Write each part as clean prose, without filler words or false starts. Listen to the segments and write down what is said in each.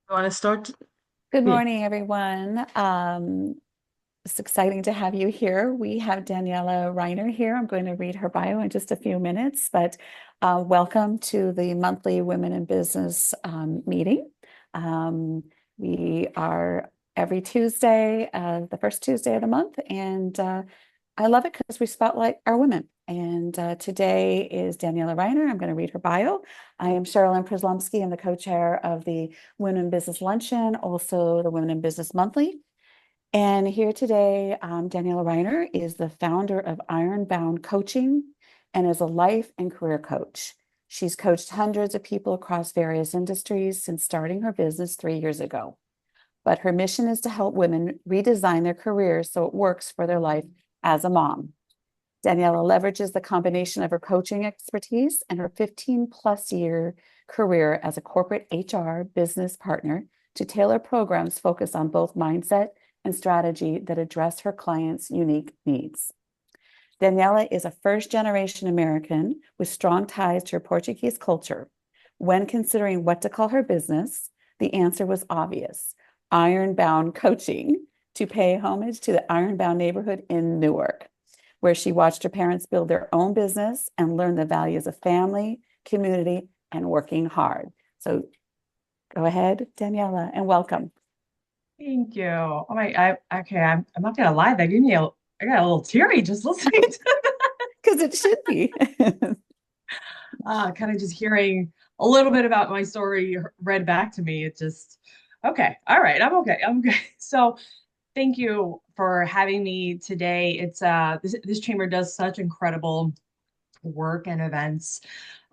You want to start? Good Yeah. morning, everyone. It's exciting to have you here. We have Daniela Reiner here. I'm going to read her bio in just a few minutes, but welcome to the monthly Women in Business meeting. Um, we are every Tuesday, the first Tuesday of the month, and I love it because we spotlight our women. And today is Daniela Reiner. I'm going to read her bio. I am Sherilyn Przyslomski. I'm the co-chair of the Women in Business Luncheon, also the Women in Business Monthly. And here today, Daniela Reiner is the founder of Ironbound Coaching and is a life and career coach. She's coached hundreds of people across various industries since starting her business 3 years ago. But her mission is to help women redesign their careers so it works for their life as a mom. Daniela leverages the combination of her coaching expertise and her 15 plus year career as a corporate HR business partner to tailor programs focused on both mindset and strategy that address her clients' unique needs. Daniela is a first generation American with strong ties to her Portuguese culture. When considering what to call her business, the answer was obvious: Ironbound Coaching, to pay homage to the Ironbound neighborhood in Newark, where she watched her parents build their own business and learn the values of family, community, and working hard. So go ahead, Daniela, and welcome. Thank you. Oh my, okay. I'm not gonna lie. That gave me I got a little teary just listening to, Because it should be. kind of just hearing a little bit about my story read back to me. It just, okay. All right. I'm okay. I'm okay. So thank you for having me today. This chamber does such incredible work and events.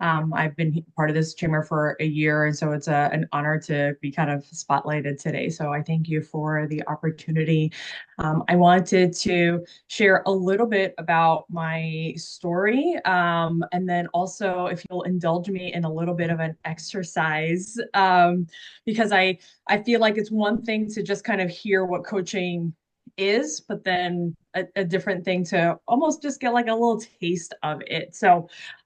I've been part of this chamber for a year, and so it's an honor to be kind of spotlighted today. So I thank you for the opportunity. I wanted to share a little bit about my story, and then also, if you'll indulge me in a little bit of an exercise, because I feel like it's one thing to just kind of hear what coaching is, but then a different thing to almost just get like a little taste of it.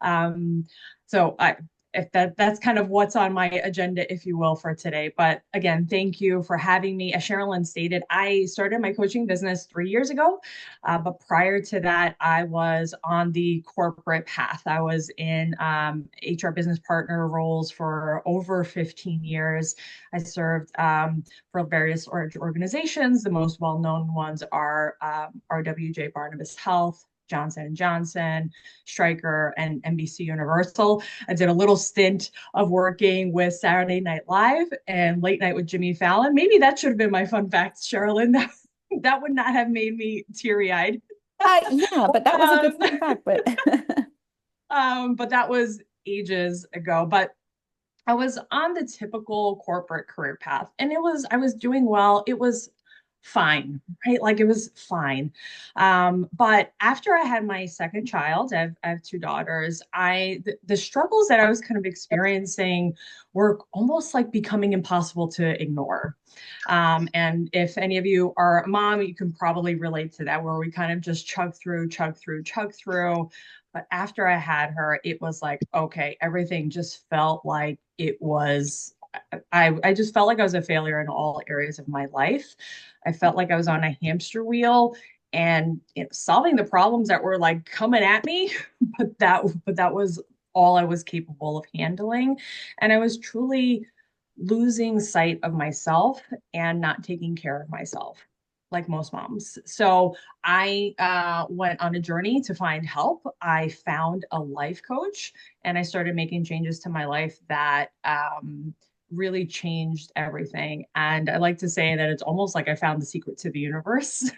Um, so I, if that's kind of what's on my agenda, if you will, for today. But again, thank you for having me. As Sherilyn stated, I started my coaching business 3 years ago. But prior to that, I was on the corporate path. I was in HR business partner roles for over 15 years. I served for various organizations. The most well-known ones are RWJ Barnabas Health, Johnson and Johnson, Stryker, and NBC Universal. I did a little stint of working with Saturday Night Live and Late Night with Jimmy Fallon. Maybe that should have been my fun fact, Sherilyn. That would not have made me teary-eyed. Yeah, but that was a good Um, fun fact. But but that was ages ago. But I was on the typical corporate career path and I was doing well. It was fine, right? Like it was fine. But after I had my second child, I have two daughters, the struggles that I was kind of experiencing were almost like becoming impossible to ignore. And if any of you are a mom, you can probably relate to that, where we kind of just chug through, chug through, chug through. But after I had her, it was like, okay, everything just felt like it was. I just felt like I was a failure in all areas of my life. I felt like I was on a hamster wheel and solving the problems that were like coming at me, but that was all I was capable of handling. And I was truly losing sight of myself and not taking care of myself like most moms. So I went on a journey to find help. I found a life coach and I started making changes to my life that really changed everything. And I like to say that it's almost like I found the secret to the universe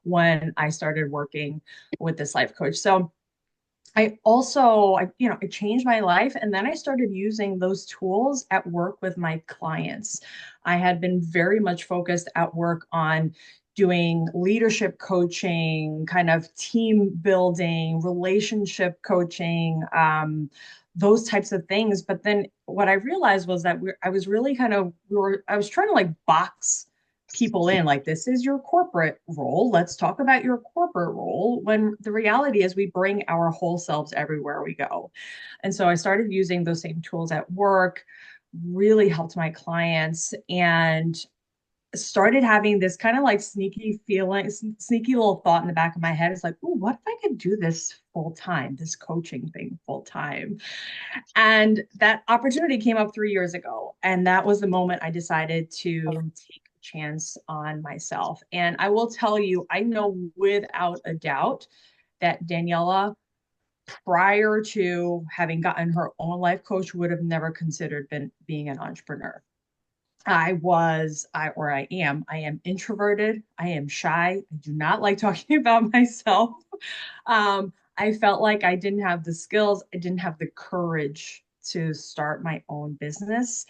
when I started working with this life coach. So I changed my life and then I started using those tools at work with my clients. I had been very much focused at work on doing leadership coaching, kind of team building, relationship coaching, those types of things. But then what I realized was that I was really I was trying to like box people in, like, this is your corporate role, let's talk about your corporate role, when the reality is we bring our whole selves everywhere we go. And so I started using those same tools at work, really helped my clients and started having this kind of like sneaky feeling, sneaky little thought in the back of my head. It's like, oh, what if I could do this full time, this coaching thing full time? And that opportunity came up 3 years ago. And that was the moment I decided to take a chance on myself. And I will tell you, I know without a doubt that Daniela, prior to having gotten her own life coach, would have never considered being an entrepreneur. I am introverted. I am shy. I do not like talking about myself. I felt like I didn't have the skills, I didn't have the courage to start my own business.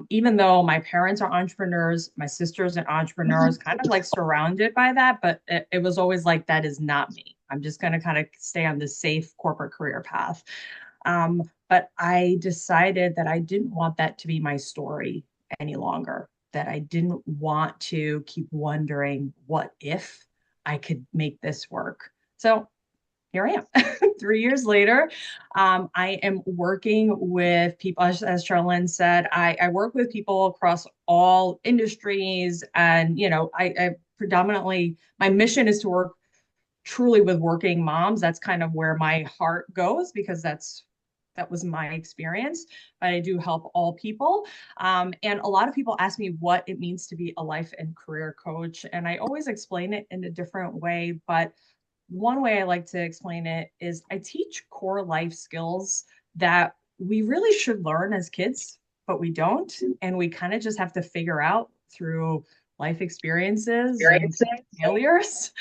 Even though my parents are entrepreneurs, my sister's an entrepreneur, kind of like surrounded by that, but it was always like, that is not me. I'm just going to kind of stay on the safe corporate career path. But I decided that I didn't want that to be my story any longer, that I didn't want to keep wondering what if I could make this work. So here I am 3 years later. I am working with people, as Charlene said, I work with people across all industries. And, I predominantly, my mission is to work truly with working moms. That's kind of where my heart goes because that was my experience. But I do help all people. And a lot of people ask me what it means to be a life and career coach. And I always explain it in a different way. But one way I like to explain it is I teach core life skills that we really should learn as kids, but we don't. And we kind of just have to figure out through life experiences and failures,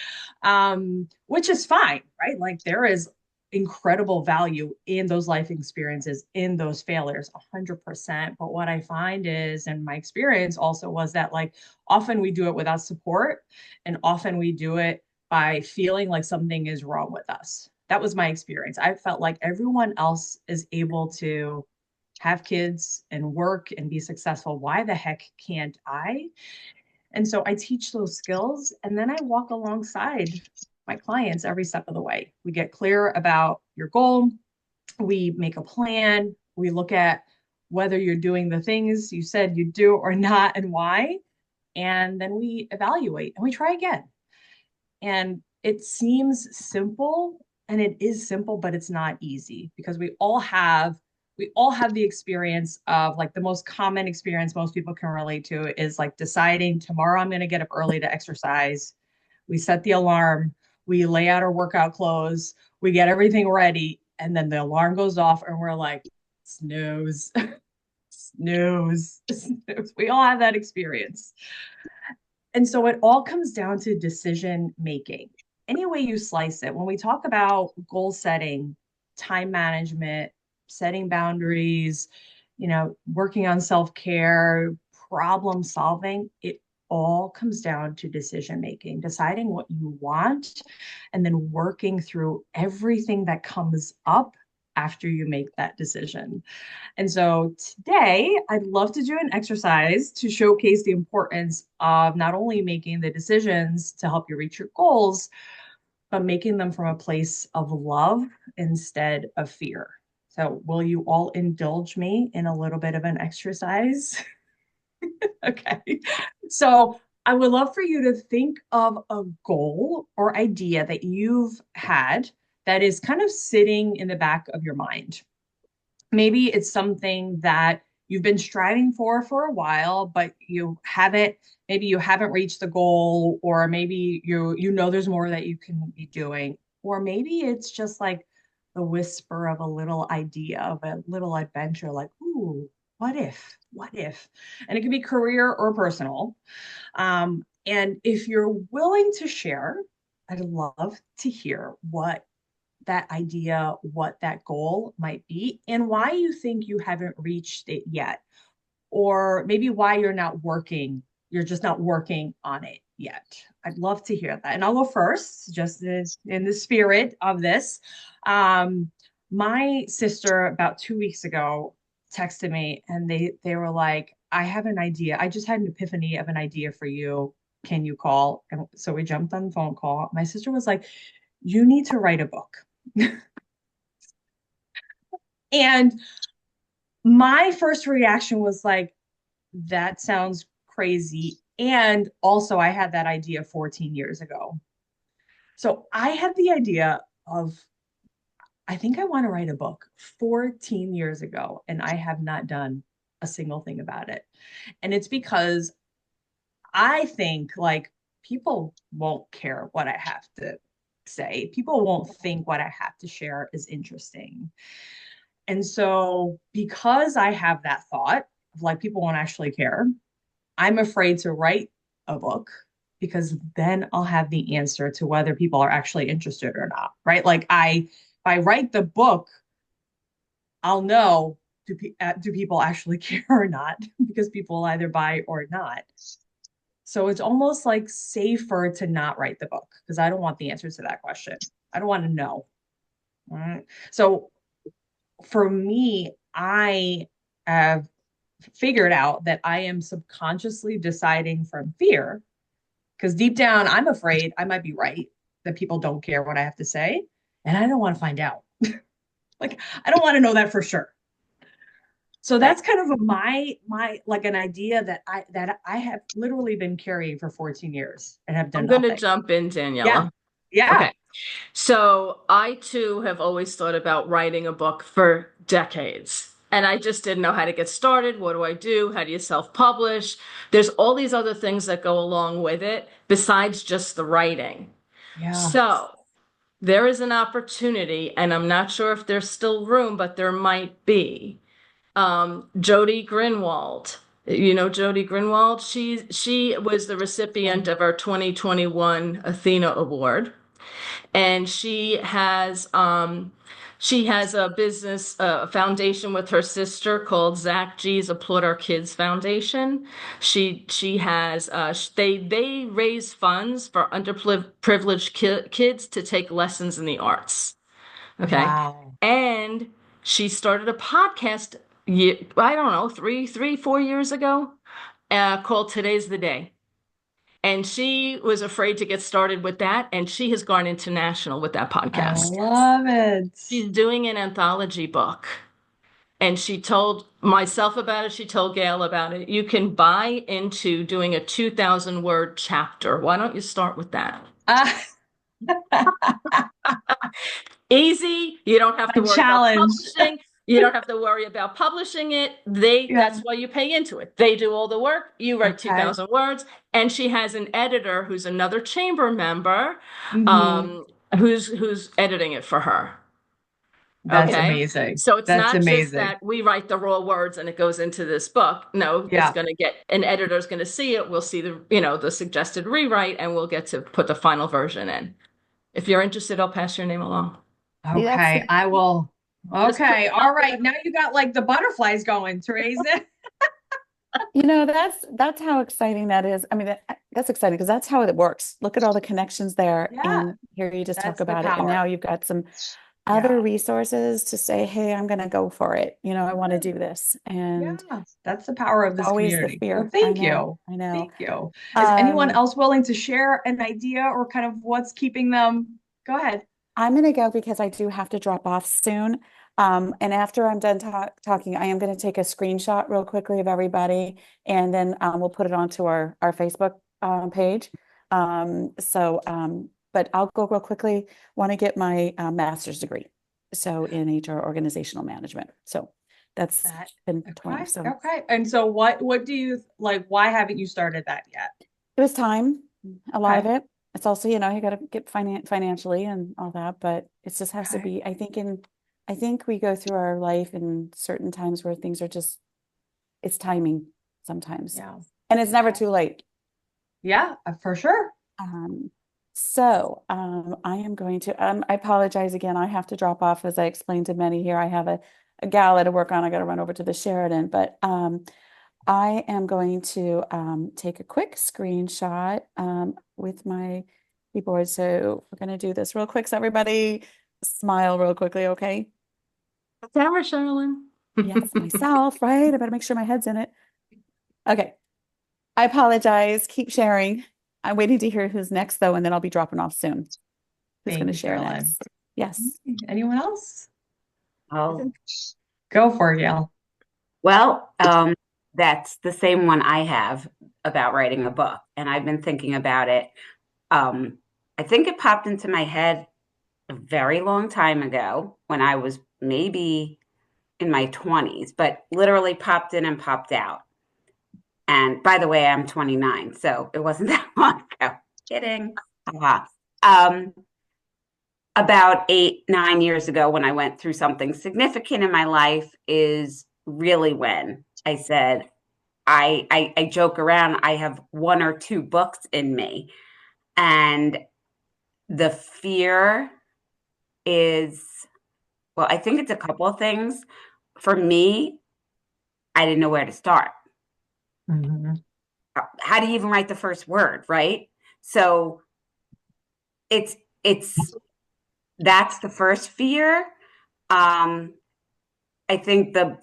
which is fine, right? Like there is incredible value in those life experiences, in those failures, 100%. But what I find is, and my experience also was that, like, often we do it without support, and often we do it by feeling like something is wrong with us. That was my experience. I felt like everyone else is able to have kids and work and be successful. Why the heck can't I? And so I teach those skills and then I walk alongside my clients every step of the way. We get clear about your goal, we make a plan, we look at whether you're doing the things you said you do or not and why. And then we evaluate and we try again. And it seems simple and it is simple, but it's not easy because we all have the experience of, like, the most common experience most people can relate to is like deciding tomorrow I'm going to get up early to exercise. We set the alarm, we lay out our workout clothes, we get everything ready, and then the alarm goes off and we're like, snooze, snooze, snooze. We all have that experience. And so it all comes down to decision making. Any way you slice it, when we talk about goal setting, time management, setting boundaries, working on self care, problem solving, it all comes down to decision making, deciding what you want, and then working through everything that comes up after you make that decision. And so today, I'd love to do an exercise to showcase the importance of not only making the decisions to help you reach your goals, but making them from a place of love instead of fear. So, will you all indulge me in a little bit of an exercise? Okay. So, I would love for you to think of a goal or idea that you've had that is kind of sitting in the back of your mind. Maybe it's something that you've been striving for a while, but maybe you haven't reached the goal, or maybe you know there's more that you can be doing. Or maybe it's just like the whisper of a little idea of a little adventure, like, ooh, what if? What if? And it could be career or personal. And if you're willing to share, I'd love to hear that idea, what that goal might be, and why you think you haven't reached it yet, or maybe why you're just not working on it yet. I'd love to hear that. And I'll go first, just in the spirit of this. My sister, about 2 weeks ago, texted me and they were like, I have an idea. I just had an epiphany of an idea for you. Can you call? And so we jumped on the phone call. My sister was like, you need to write a book. And My first reaction was like, that sounds crazy. And also, I had that idea 14 years ago. So I had the idea of, I think I want to write a book 14 years ago, and I have not done a single thing about it. And it's because I think like people won't care what I have to say. People won't think what I have to share is interesting. And so, because I have that thought of like people won't actually care, I'm afraid to write a book because then I'll have the answer to whether people are actually interested or not, right? Like if I write the book, I'll know do people actually care or not because people will either buy or not. So it's almost like safer to not write the book because I don't want the answer to that question. I don't want to know. All right. So for me, I have figured out that I am subconsciously deciding from fear because deep down, I'm afraid I might be right, that people don't care what I have to say. And I don't want to find out. Like, I don't want to know that for sure. So Right. that's kind of my like an idea that I have literally been carrying for 14 years and have done I'm going to nothing. jump in, Yeah. Daniela. Yeah. Okay. So I too have always thought about writing a book for decades. And I just didn't know how to get started. What do I do? How do you self-publish? There's all these other things that go along with it besides just the writing. Yeah. So there is an opportunity, and I'm not sure if there's still room, but there might be. Jody Grinwald. You know Jody Grinwald? She was the recipient Okay. of our 2021 Athena Award, and she has a business foundation with her sister called Zach G's Applaud Our Kids Foundation. She has they raise funds for underprivileged kids to take lessons in the arts. Okay. Wow. And she started a podcast, I don't know, 4 years ago, called Today's the Day. And she was afraid to get started with that. And she has gone international with that I podcast. love it. She's doing an anthology book. And she told myself about it. She told Gail about it. You can buy into doing a 2,000 word chapter. Why don't you start with that? Ah, Easy. You don't have to a worry about challenge. publishing. You don't have to worry about publishing it. That's Yeah. why you pay into it. They do all the work. You write Okay. 2,000 words. And she has an editor who's another chamber member, Hmm. um, who's editing it for her. That's Okay. amazing. So it's That's not just amazing. that we write the raw words and it goes into this book. No, it's Yeah. going to get an editor's going to see it. We'll see the suggested rewrite and we'll get to put the final version in. If you're interested, I'll pass your name along. See, that's Okay. I will. Just put Okay. it All out there. right. Now you got like the butterflies going, Teresa. that's how exciting that is. I mean, that's exciting because that's how it works. Look at all the connections there, Yeah. and here you just talk That's the about it, and power. now you've got some other Yeah. resources to say, "Hey, I'm going to go for it. I want to Yeah. do this." And Yeah. That's the power of this always the community. So fear. I thank know, you. I know. Thank you. Is anyone Um, else willing to share an idea or kind of what's keeping them? Go ahead. I'm going to go because I do have to drop off soon. And after I'm done talking, I am going to take a screenshot real quickly of everybody, and then we'll put it onto our Facebook page. But I'll go real quickly. Want to get my master's degree, so in HR organizational management. So that's That been okay. toying. So Okay. And so what do you like? Why haven't you started that yet? it was time, a lot of Okay. it. It's also, you got to get financially and all that, but it just has to Okay. be, I think we go through our life in certain times where things are just, it's timing sometimes. Yeah. And it's never Okay. too late. Yeah, for sure. Um, I am going to, I apologize again. I have to drop off as I explained to many here. I have a gala to work on. I got to run over to the Sheridan, but I am going to take a quick screenshot with my keyboard. So we're going to do this real quick. So everybody smile real quickly, okay? Sarah Sherilyn. Yes, myself, right? I better make sure my head's in it. Okay. I apologize. Keep sharing. I'm waiting to hear who's next, though, and then I'll be dropping off soon. Who's going Thank to you, share Sherilyn. next? Yes. Anyone else? Oh, Go for it, Gail. Well, that's the same one I have about writing a book, and I've been thinking about it. Um, I think it popped into my head a very long time ago when I was maybe in my 20s, but literally popped in and popped out. And by the way, I'm 29, so it wasn't that long ago. Kidding. Haha. Um, about 8, 9 years ago, when I went through something significant in my life, is really when I said, I joke around, I have one or two books in me. And the fear is, well, I think it's a couple of things. For me, I didn't know where to start. Mhm. How do you even write the first word, right? So it's it's that's the first fear. Um, I think the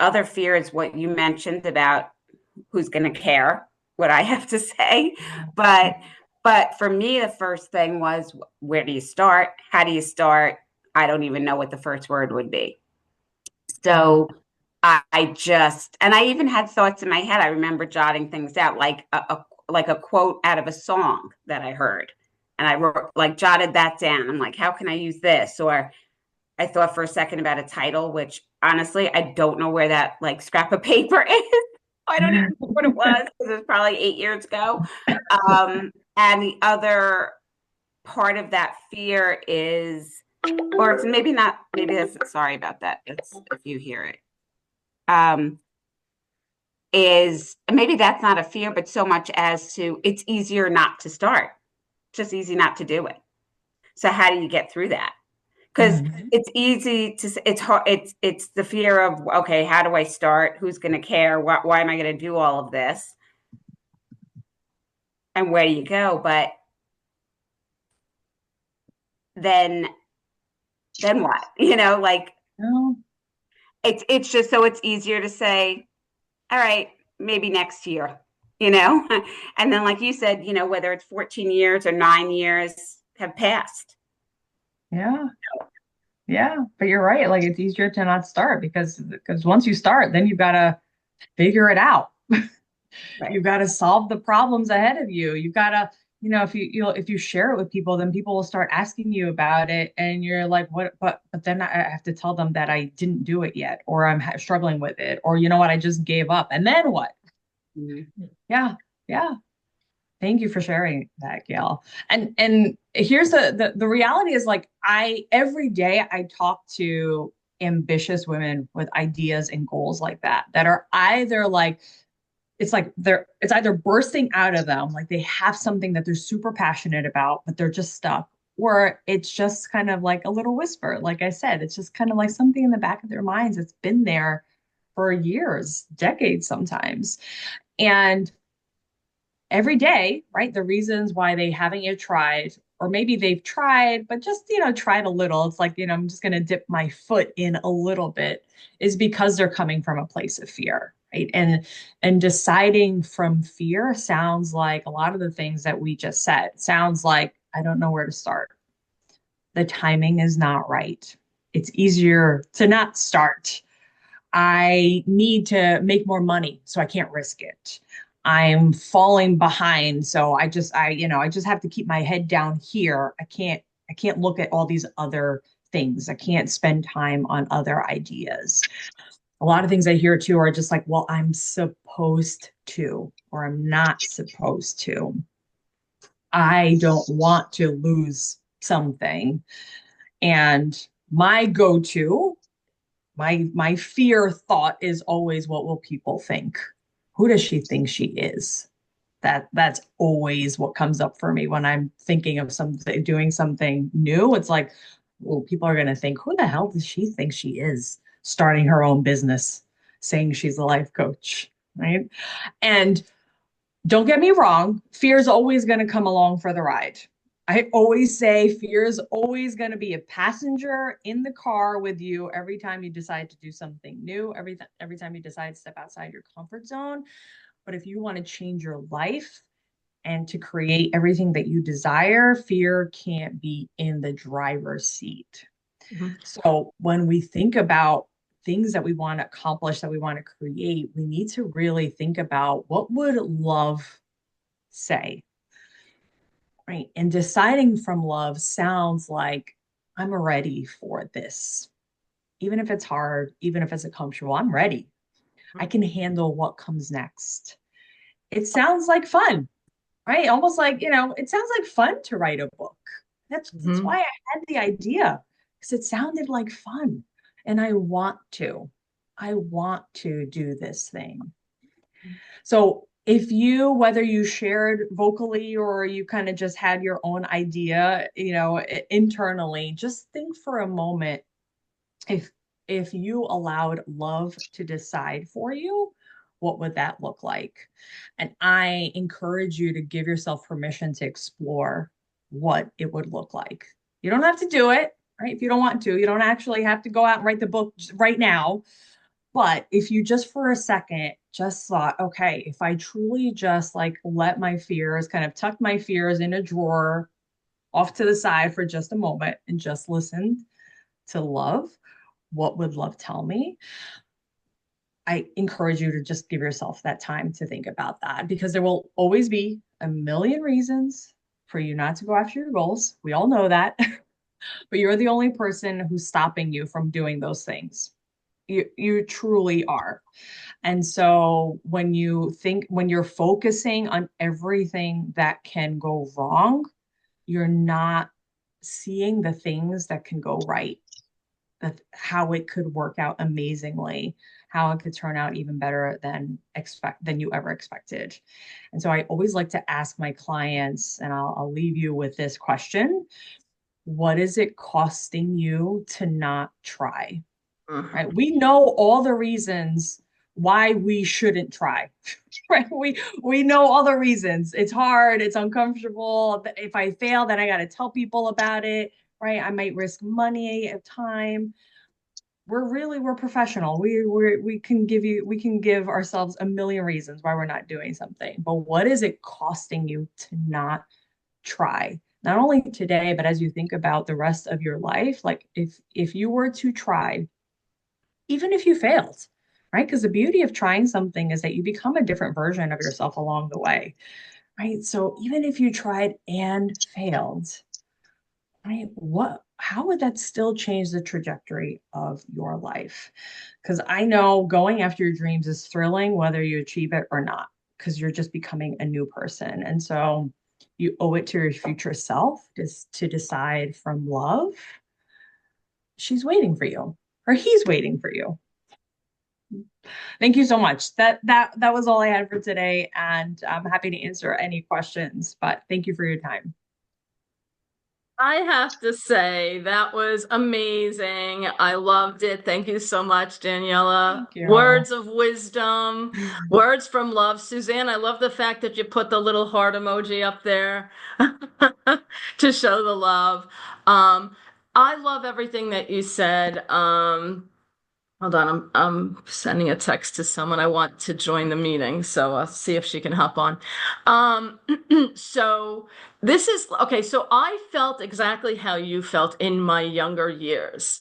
other fear is what you mentioned about who's going to care what I have to say. But for me, the first thing was, where do you start? How do you start? I don't even know what the first word would be. So I just, and I even had thoughts in my head. I remember jotting things out, like a quote out of a song that I heard, and I wrote, like, jotted that down. I'm like, how can I use this? Or I thought for a second about a title, which honestly, I don't know where that, like, scrap of paper is. I don't even know what it was, because it was probably 8 years ago. And the other part of that fear is, or it's maybe not, maybe that's, sorry about that. It's, if you hear it, um, is maybe that's not a fear, but so much as to, it's easier not to start, just easy not to do it. So how do you get through that? Because Mhm. it's easy to, it's hard, it's the fear of, okay, how do I start, who's going to care, why am I going to do all of this, and where do you go? But then what, like, No. it's just, so it's easier to say, all right, maybe next year, you know and then, like you said, whether it's 14 years or 9 years have passed. Yeah. Yeah. But you're right. Like it's easier to not start because once you start, then you've got to figure it out. Right. You've got to solve the problems ahead of you. You've got to, if you share it with people, then people will start asking you about it, and you're like, what? But then I have to tell them that I didn't do it yet, or I'm struggling with it, or you know what, I just gave up, and then what? Mhm. Yeah, yeah. Thank you for sharing that, Gail. And here's the reality is, like, I every day I talk to ambitious women with ideas and goals like that are either like it's either bursting out of them, like they have something that they're super passionate about, but they're just stuck, or it's just kind of like a little whisper. Like I said, it's just kind of like something in the back of their minds. It's been there for years, decades sometimes. And every day, right? The reasons why they haven't yet tried, or maybe they've tried, but just, tried a little. It's like, I'm just going to dip my foot in a little bit, is because they're coming from a place of fear, right? And deciding from fear sounds like a lot of the things that we just said. Sounds like, I don't know where to start. The timing is not right. It's easier to not start. I need to make more money, so I can't risk it. I'm falling behind, so I just have to keep my head down here. I can't look at all these other things. I can't spend time on other ideas. A lot of things I hear too are just like, well, I'm supposed to, or I'm not supposed to. I don't want to lose something. And my go-to my fear thought is always, what will people think? Who does she think she is? That's always what comes up for me when I'm thinking of something, doing something new. It's like, well, people are going to think, who the hell does she think she is, starting her own business, saying she's a life coach, right? And don't get me wrong, fear is always going to come along for the ride. I always say fear is always going to be a passenger in the car with you every time you decide to do something new, every time you decide to step outside your comfort zone. But if you want to change your life and to create everything that you desire, fear can't be in the driver's seat. Mhm. So when we think about things that we want to accomplish, that we want to create, we need to really think about what would love say, right? And deciding from love sounds like I'm ready for this. Even if it's hard, even if it's uncomfortable, I'm ready. I can handle what comes next. It sounds like fun, right? Almost like, it sounds like fun to write a book. That's Hmm. why I had the idea, because it sounded like fun. And I want to. I want to do this thing. So if you, whether you shared vocally or you kind of just had your own idea, internally, just think for a moment, if you allowed love to decide for you, what would that look like? And I encourage you to give yourself permission to explore what it would look like. You don't have to do it, right? If you don't want to, you don't actually have to go out and write the book right now. But if you just for a second just thought, okay, if I truly just like let my fears, kind of tuck my fears in a drawer off to the side for just a moment and just listened to love, what would love tell me? I encourage you to just give yourself that time to think about that, because there will always be a million reasons for you not to go after your goals. We all know that, but you're the only person who's stopping you from doing those things. You truly are. And so when you're focusing on everything that can go wrong, you're not seeing the things that can go right, that how it could work out amazingly, how it could turn out even better than you ever expected. And so I always like to ask my clients, and I'll leave you with this question: what is it costing you to not try? Hmm. Right? We know all the reasons why we shouldn't try. Right? We know all the reasons. It's hard, it's uncomfortable. If I fail, then I got to tell people about it, right? I might risk money, time. We're professional. We can give ourselves a million reasons why we're not doing something. But what is it costing you to not try? Not only today, but as you think about the rest of your life, like if you were to try, even if you failed, right? Because the beauty of trying something is that you become a different version of yourself along the way, right? So even if you tried and failed, right, how would that still change the trajectory of your life? Because I know going after your dreams is thrilling, whether you achieve it or not, because you're just becoming a new person. And so you owe it to your future self just to decide from love. She's waiting for you, or he's waiting for you. Thank you so much. That was all I had for today, and I'm happy to answer any questions, but thank you for your time. I have to say that was amazing. I loved it. Thank you so much, Daniela. Thank you. Words of wisdom, words from love. Suzanne, I love the fact that you put the little heart emoji up there to show the love. Um, I love everything that you said. Hold on, I'm sending a text to someone. I want to join the meeting, so I'll see if she can hop on. Um, so this is okay. So I felt exactly how you felt in my younger years.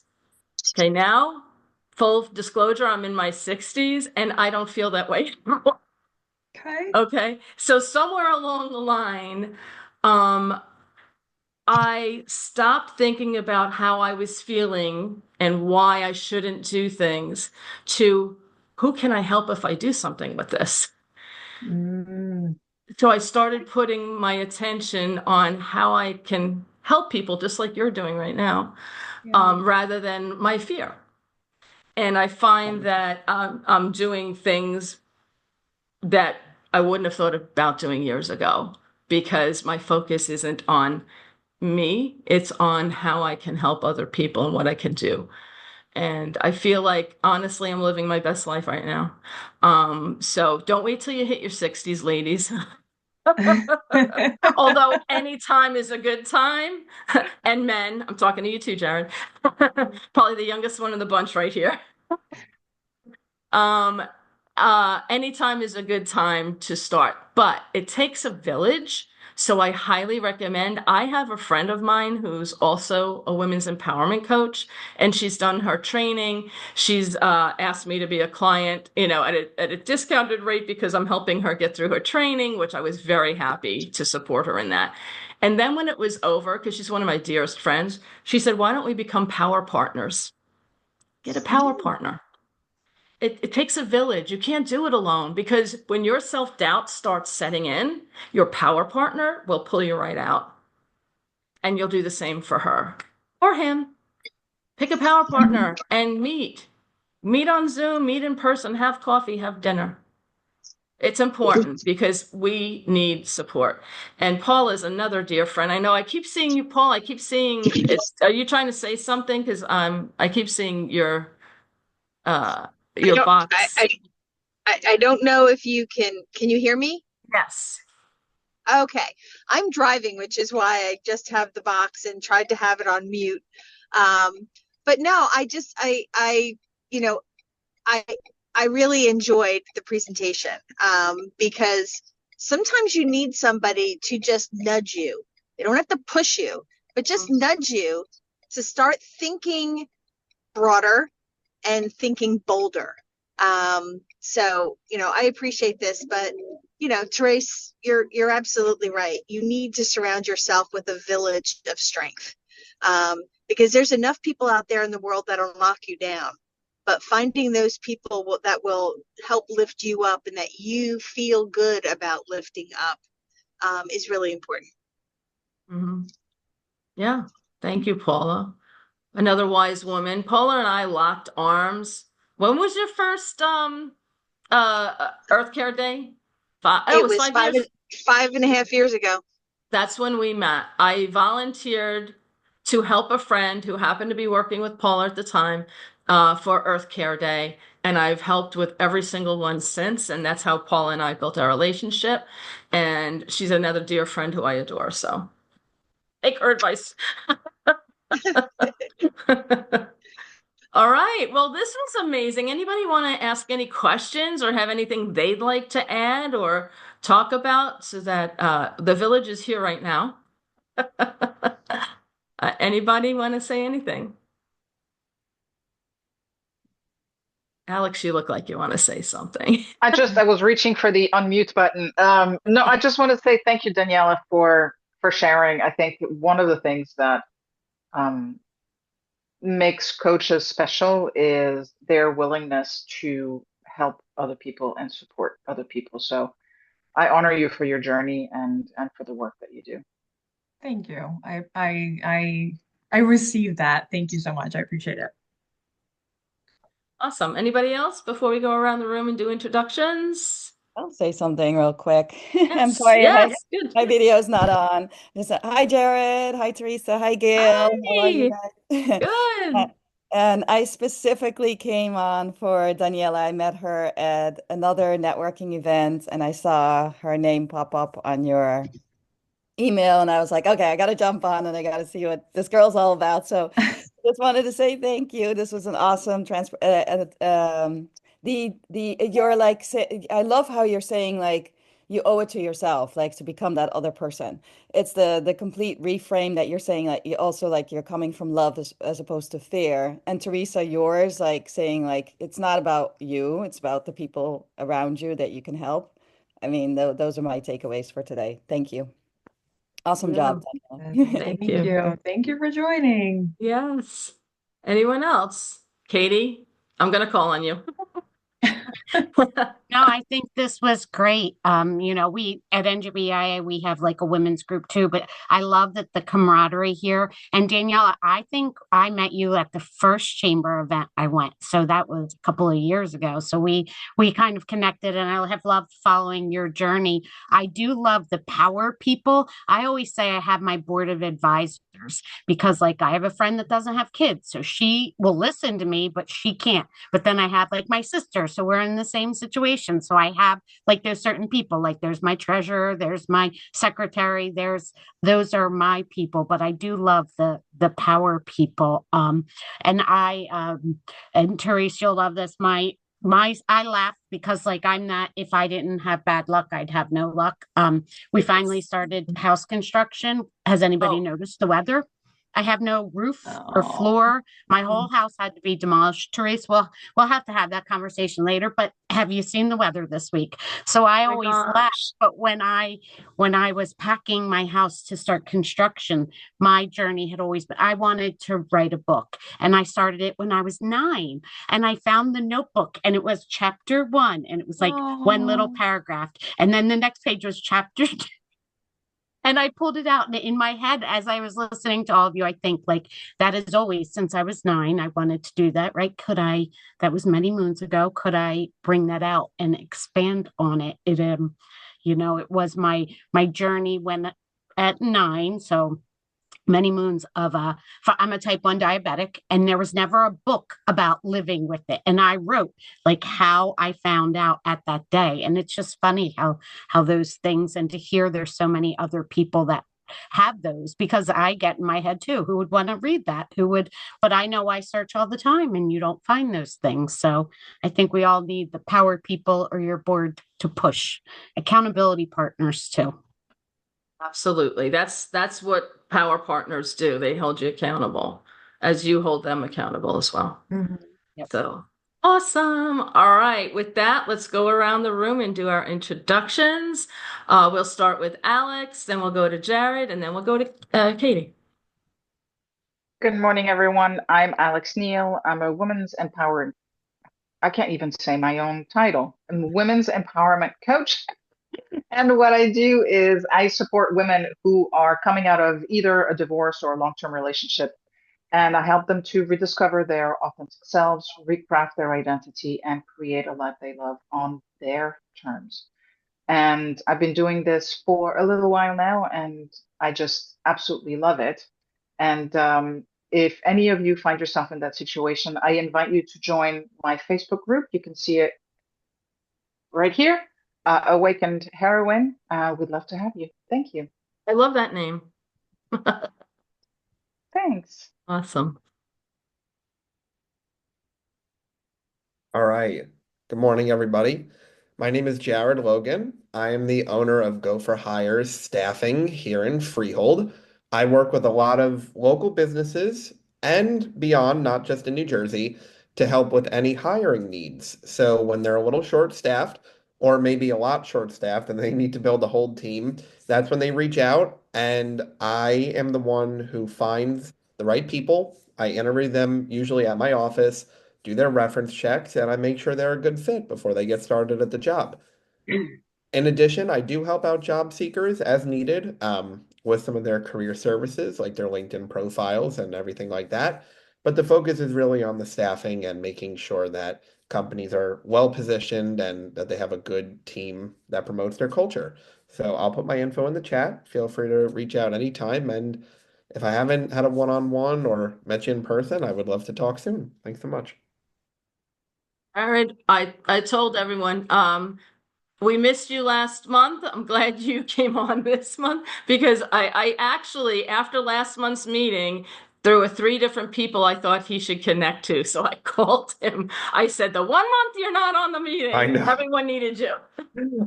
Okay, now, full disclosure, I'm in my 60s and I don't feel that way anymore. Okay. Okay, so somewhere along the line, um, I stopped thinking about how I was feeling and why I shouldn't do things to who can I help if I do something with this? Mm, So I started putting my attention on how I can help people, just like you're doing right now, yeah. rather than my fear. And I find that I'm doing things that I wouldn't have thought about doing years ago because my focus isn't on me, it's on how I can help other people and what I can do. And I feel like honestly, I'm living my best life right now. So don't wait till you hit your 60s, ladies. Although any time is a good time. And men, I'm talking to you too, Jared. Probably the youngest one in the bunch right here. Any time is a good time to start, but it takes a village So I highly recommend. I have a friend of mine who's also a women's empowerment coach, and she's done her training. She's asked me to be a client, at a discounted rate because I'm helping her get through her training, which I was very happy to support her in that. And then when it was over, because she's one of my dearest friends, she said, "Why don't we become power partners? Get a power partner." It takes a village. You can't do it alone because when your self-doubt starts setting in, your power partner will pull you right out. And you'll do the same for her or him. Pick a power partner and meet. Meet on Zoom, meet in person, have coffee, have dinner. It's important because we need support. And Paul is another dear friend. I know I keep seeing you, Paul. I keep seeing it's, are you trying to say something? Because I keep seeing uh I your don't box. I don't know if you can you hear me? Yes. Okay. I'm driving, which is why I just have the box and tried to have it on mute. But no, I you know, I I really enjoyed the presentation because sometimes you need somebody to just nudge you. They don't have to push you, but just nudge you to start thinking broader and thinking bolder. So, I appreciate this, but Therese, you're absolutely right. You need to surround yourself with a village of strength. Because there's enough people out there in the world that'll knock you down. But finding those people that will help lift you up and that you feel good about lifting up is really important. Mm-hmm. Yeah. Thank you, Paula. Another wise woman. Paula and I locked arms. When was your first Earth Care Day? It It was was 5 years. 5.5 years ago. That's when we met. I volunteered to help a friend who happened to be working with Paula at the time for Earth Care Day. And I've helped with every single one since. And that's how Paula and I built our relationship. And she's another dear friend who I adore. So take her advice. All right. Well, this was amazing. Anybody want to ask any questions or have anything they'd like to add or talk about so that the village is here right now? Anybody want to say anything? Alex, you look like you want to say something. I was reaching for the unmute button. No, I just want to say thank you, Daniela, for sharing. I think one of the things that um, makes coaches special is their willingness to help other people and support other people. So I honor you for your journey and for the work that you do. Thank you. I received that. Thank you so much. I appreciate it. Awesome. Anybody else before we go around the room and do introductions? I'll say something real quick. I'm Yes, sorry, yes, good. my video's not on. Just hi, Jared. Hi, Teresa. Hi, Gail. How are you Hi, guys? good. And I specifically came on for Daniela. I met her at another networking event, and I saw her name pop up on your email, and I was like, okay, I got to jump on and I got to see what this girl's all about. So just wanted to say thank you. This was an awesome transfer. The you're like say, I love how you're saying like you owe it to yourself, like to become that other person. It's the complete reframe that you're saying that you also like you're coming from love as opposed to fear. And Teresa, yours like saying like it's not about you, it's about the people around you that you can help. I mean, th those are my takeaways for today. Thank you. Awesome Yeah, job, Daniela. thank Thank you. you. Thank you for joining. Yes. Anyone else? Katie, I'm gonna call on you. No, I think this was great. We at NGBIA we have like a women's group too, but I love that the camaraderie here. And Daniela, I think I met you at the first chamber event I went. So that was a couple of years ago. So we kind of connected and I have loved following your journey. I do love the power people. I always say I have my board of advisors because like I have a friend that doesn't have kids, so she will listen to me, but she can't. But then I have like my sister, so we're in the same situation. So I have like there's certain people, like there's my treasurer, there's my secretary, there's those are my people. But I do love the power people. And I and Therese, you'll love this. I laugh because like I'm not, if I didn't have bad luck, I'd have no luck. We finally started house construction. Has anybody Oh, noticed the weather? I have no roof or oh, floor. My whole house had to be demolished. Therese, well, we'll have to have that conversation later. But have you seen the weather this week? So I My always laugh. gosh. But when I was packing my house to start construction, my journey had always been I wanted to write a book, and I started it when I was 9, and I found the notebook, and it was chapter 1, and it was like one little oh. paragraph, and then the next page was chapter 2. And I pulled it out, and in my head as I was listening to all of you, I think like that is always since I was 9, I wanted to do that, right? That was many moons ago, could I bring that out and expand on it? It was my journey when at 9, so many moons of I'm a type 1 diabetic, and there was never a book about living with it, and I wrote like how I found out at that day. And it's just funny how those things, and to hear there's so many other people that have those, because I get in my head too, who would want to read that, but I know I search all the time and you don't find those things. So I think we all need the power people or your board to push accountability partners too. Absolutely. That's what power partners do. They hold you accountable as you hold them accountable as well. Yep. So awesome. All right. With that, let's go around the room and do our introductions. We'll start with Alex, then we'll go to Jared, and then we'll go to Katie. Good morning, everyone. I'm Alex Neal. I'm a women's empowered, I can't even say my own title. I'm a women's empowerment coach. And what I do is I support women who are coming out of either a divorce or a long-term relationship, and I help them to rediscover their authentic selves, recraft their identity, and create a life they love on their terms. And I've been doing this for a little while now, and I just absolutely love it. And if any of you find yourself in that situation, I invite you to join my Facebook group. You can see it right here. Awakened Heroine. We'd love to have you. Thank you. I love that name. Thanks. Awesome. All right. Good morning, everybody. My name is Jared Logan. I am the owner of Go for Hires Staffing here in Freehold. I work with a lot of local businesses and beyond, not just in New Jersey, to help with any hiring needs. So when they're a little short-staffed, or maybe a lot short-staffed and they need to build a whole team, that's when they reach out, and I am the one who finds the right people. I interview them usually at my office, do their reference checks, and I make sure they're a good fit before they get started at the job. In addition, I do help out job seekers as needed with some of their career services, like their LinkedIn profiles and everything like that. But the focus is really on the staffing and making sure that companies are well positioned and that they have a good team that promotes their culture. So I'll put my info in the chat. Feel free to reach out anytime. And if I haven't had a one-on-one or met you in person, I would love to talk soon. Thanks so much. All right. I told everyone, we missed you last month. I'm glad you came on this month because I actually, after last month's meeting, there were 3 different people I thought he should connect to. So I called him. I said, the 1 month you're not on the I meeting, know. everyone needed you.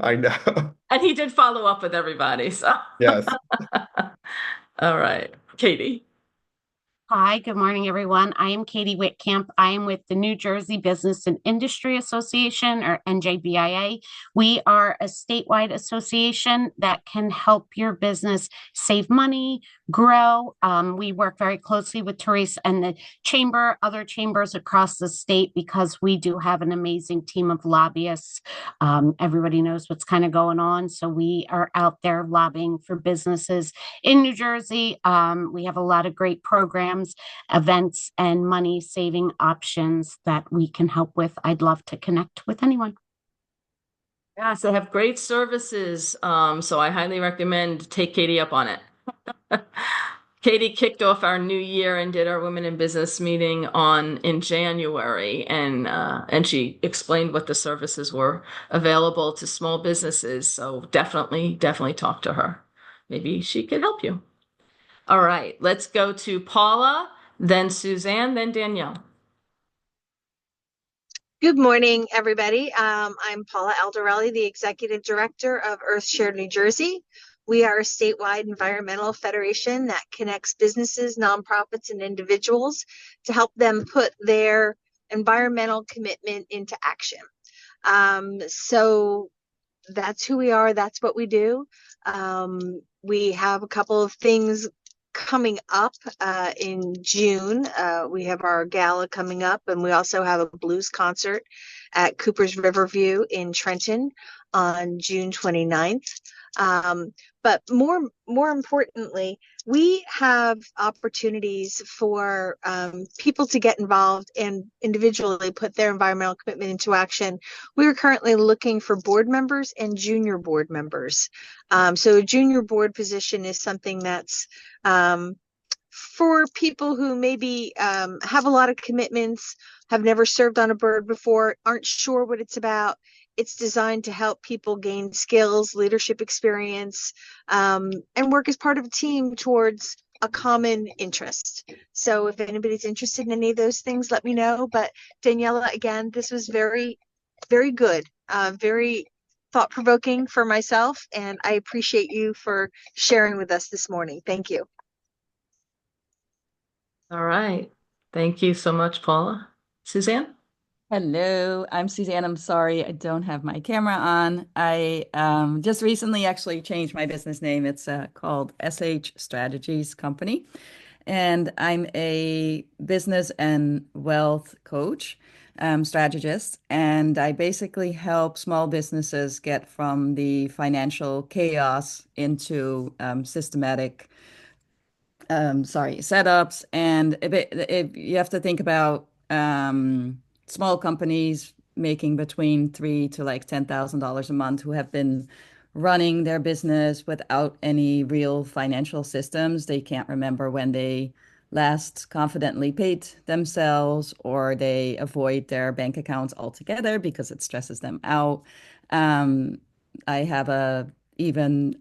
I know. And he did follow up with everybody. So, Yes. all right, Katie. Hi, good morning, everyone. I am Katie Whitcamp. I am with the New Jersey Business and Industry Association, or NJBIA. We are a statewide association that can help your business save money, grow. We work very closely with Therese and the chamber, other chambers across the state, because we do have an amazing team of lobbyists. Everybody knows what's kind of going on. So we are out there lobbying for businesses in New Jersey. We have a lot of great programs, events, and money saving options that we can help with. I'd love to connect with anyone. Yes, they have great services. So I highly recommend take Katie up on it. Katie kicked off our new year and did our Women in Business meeting in January, and she explained what the services were available to small businesses. So definitely talk to her. Maybe she could help you. All right, let's go to Paula, then Suzanne, then Danielle. Good morning, everybody. I'm Paula Aldarelli, the Executive Director of Earthshare New Jersey. We are a statewide environmental federation that connects businesses, nonprofits, and individuals to help them put their environmental commitment into action. So that's who we are. That's what we do. We have a couple of things coming up in June. We have our gala coming up, and we also have a blues concert at Cooper's Riverview in Trenton on June 29th. But more importantly, we have opportunities for people to get involved and individually put their environmental commitment into action. We are currently looking for board members and junior board members. So a junior board position is something that's for people who maybe have a lot of commitments, have never served on a board before, aren't sure what it's about. It's designed to help people gain skills, leadership experience, and work as part of a team towards a common interest. So if anybody's interested in any of those things, let me know. But Daniela, again, this was very, very good, very thought-provoking for myself, and I appreciate you for sharing with us this morning. Thank you. All right. Thank you so much, Paula. Suzanne? Hello, I'm Suzanne. I'm sorry I don't have my camera on. I just recently actually changed my business name. It's called SH Strategies Company, and I'm a business and wealth coach, strategist, and I basically help small businesses get from the financial chaos into systematic setups. And if you have to think about small companies making between three to like $10,000 a month who have been running their business without any real financial systems. They can't remember when they last confidently paid themselves, or they avoid their bank accounts altogether because it stresses them out. Um, I have a even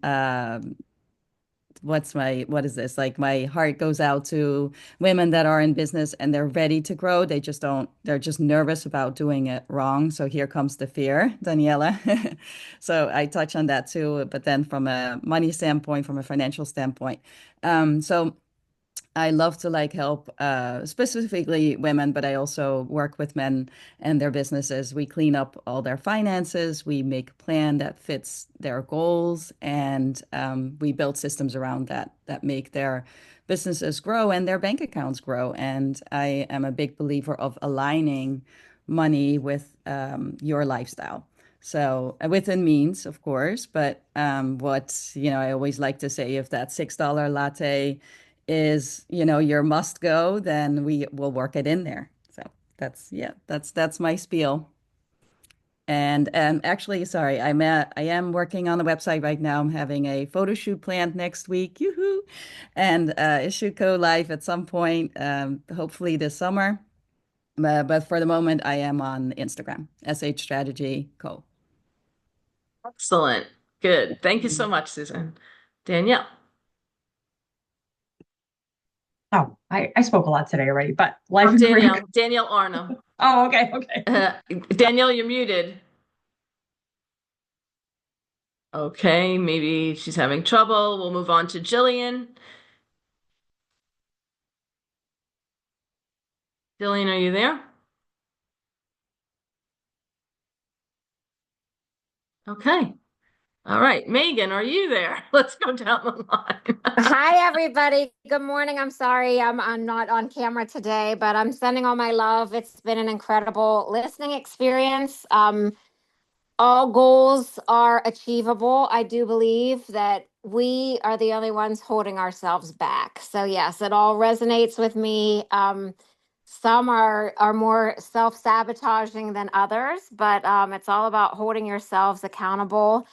what is this? Like, my heart goes out to women that are in business and they're ready to grow. They're just nervous about doing it wrong. So here comes the fear, Daniela. So I touch on that too, but then from a money standpoint, from a financial standpoint. So I love to like help specifically women, but I also work with men and their businesses. We clean up all their finances. We make a plan that fits their goals, and we build systems around that make their businesses grow and their bank accounts grow. And I am a big believer of aligning money with your lifestyle. So within means, of course, but I always like to say, if that $6 latte is, your must go, then we will work it in there. So that's my spiel. And actually, sorry, I am working on the website right now. I'm having a photo shoot planned next week. Yoo-hoo! And it should go live at some point, hopefully this summer. But for the moment, I am on Instagram, SH Strategy Co. Excellent. Good. Thank you so much, Susan. Danielle? Oh, I spoke a lot today already, but life and career. Danielle Arnhem. Oh, okay, okay. Danielle, you're muted. Okay, maybe she's having trouble. We'll move on to Jillian. Jillian, are you there? Okay. All right. Megan, are you there? Let's go down the line. Hi, everybody. Good morning. I'm sorry I'm not on camera today, but I'm sending all my love. It's been an incredible listening experience. All goals are achievable. I do believe that we are the only ones holding ourselves back. So yes, it all resonates with me. Some are more self-sabotaging than others, but it's all about holding yourselves accountable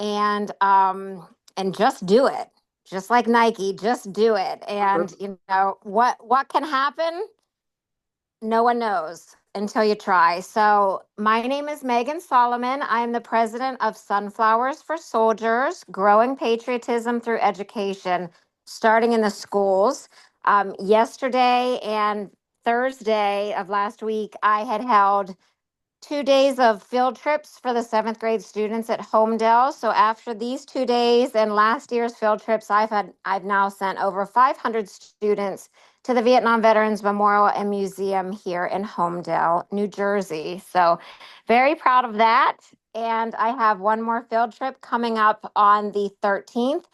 and just do it. Just like Nike, just do it. And what can happen? No one knows until you try. So, my name is Megan Solomon. I'm the president of Sunflowers for Soldiers, growing patriotism through education, starting in the schools. Yesterday and Thursday of last week, I had held 2 days of field trips for the seventh grade students at Homedale. So after these 2 days and last year's field trips, I've now sent over 500 students to the Vietnam Veterans Memorial and Museum here in Homedale, New Jersey. So very proud of that. And I have one more field trip coming up on the 13th,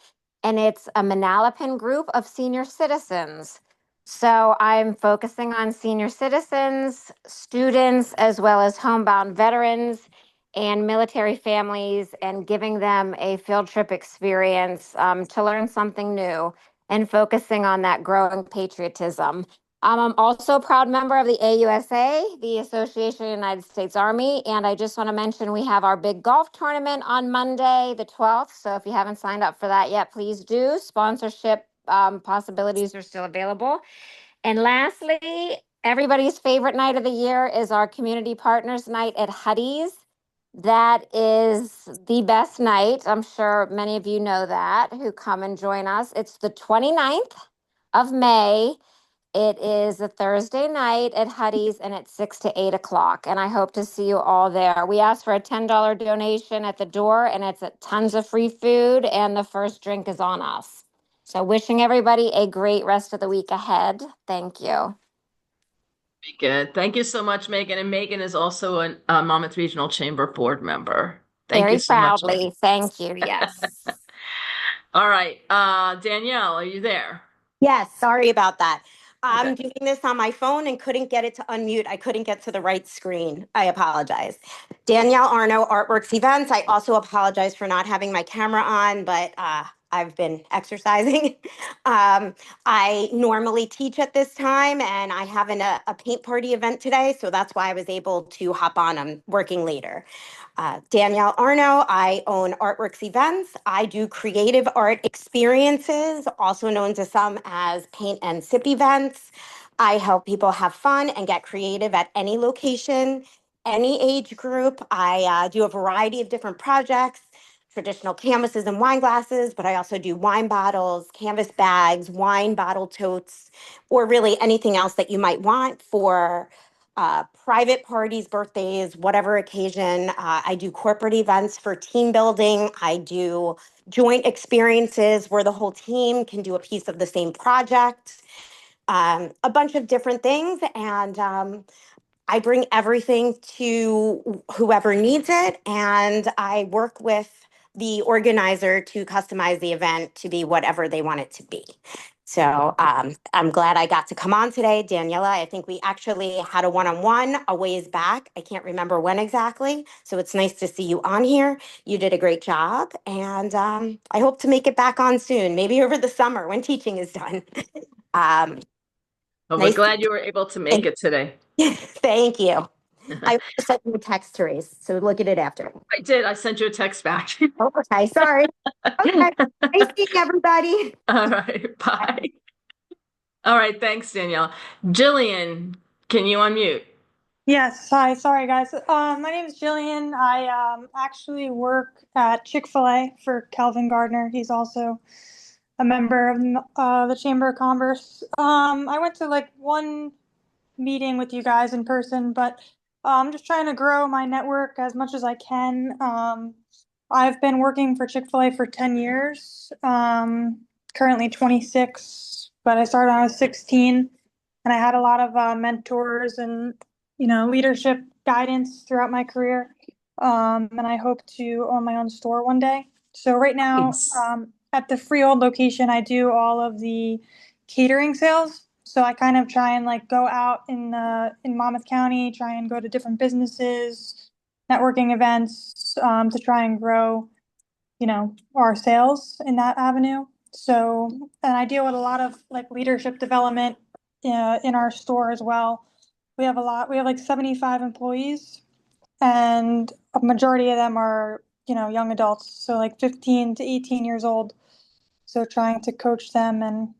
and it's a Manalapan group of senior citizens. So I'm focusing on senior citizens, students, as well as homebound veterans and military families, and giving them a field trip experience to learn something new and focusing on that growing patriotism. I'm also a proud member of the AUSA, the Association of United States Army, and I just want to mention we have our big golf tournament on Monday, the 12th. So if you haven't signed up for that yet, please do. Sponsorship possibilities are still available. And lastly, everybody's favorite night of the year is our community partners night at Huddy's. That is the best night. I'm sure many of you know that who come and join us. It's the 29th of May. It is a Thursday night at Huddy's, and it's 6 to 8 o'clock. And I hope to see you all there. We ask for a $10 donation at the door, and it's tons of free food, and the first drink is on us. So wishing everybody a great rest of the week ahead. Thank you. Be good. Thank you so much, Megan. And Megan is also a Monmouth Regional Chamber board member. Thank you Very so much, proudly. Megan. Thank you. Yes. All right. Danielle, are you there? Yes, sorry about that. Okay. I'm doing this on my phone and couldn't get it to unmute. I couldn't get to the right screen. I apologize. Danielle Arno, Artworks Events. I also apologize for not having my camera on, but I've been exercising. I normally teach at this time, and I have a paint party event today, so that's why I was able to hop on. I'm working later. Danielle Arno, I own Artworks Events. I do creative art experiences, also known to some as paint and sip events. I help people have fun and get creative at any location, any age group. I do a variety of different projects, traditional canvases and wine glasses, but I also do wine bottles, canvas bags, wine bottle totes, or really anything else that you might want for private parties, birthdays, whatever occasion. I do corporate events for team building. I do joint experiences where the whole team can do a piece of the same project, a bunch of different things. And I bring everything to whoever needs it. And I work with the organizer to customize the event to be whatever they want it to be. So I'm glad I got to come on today. Daniela, I think we actually had a one-on-one a ways back. I can't remember when exactly. So it's nice to see you on here. You did a great job. And I hope to make it back on soon, maybe over the summer when teaching is done. Well, we're Nice. glad you were able to make it today. Thank you. I sent you a text, Therese, so look at it after. I did. I sent you a text back. Oh, okay, sorry. Okay, nice seeing everybody. All right. Bye. All right. Thanks, Danielle. Jillian, can you unmute? Yes, hi, sorry guys. My name is Jillian. I actually work at Chick-fil-A for Calvin Gardner. He's also a member of the Chamber of Commerce. I went to like one meeting with you guys in person, but I'm just trying to grow my network as much as I can. I've been working for Chick-fil-A for 10 years, currently 26, but I started when I was 16, and I had a lot of mentors and leadership guidance throughout my career. And I hope to own my own store one day. So right now, at the Freehold location, I do all of the catering sales. So I kind of try and like go out in Monmouth County, try and go to different businesses, networking events, to try and grow, our sales in that avenue. So, and I deal with a lot of like leadership development in our store as well. We have like 75 employees, and a majority of them are, young adults. So like 15 to 18 years old. So trying to coach them and,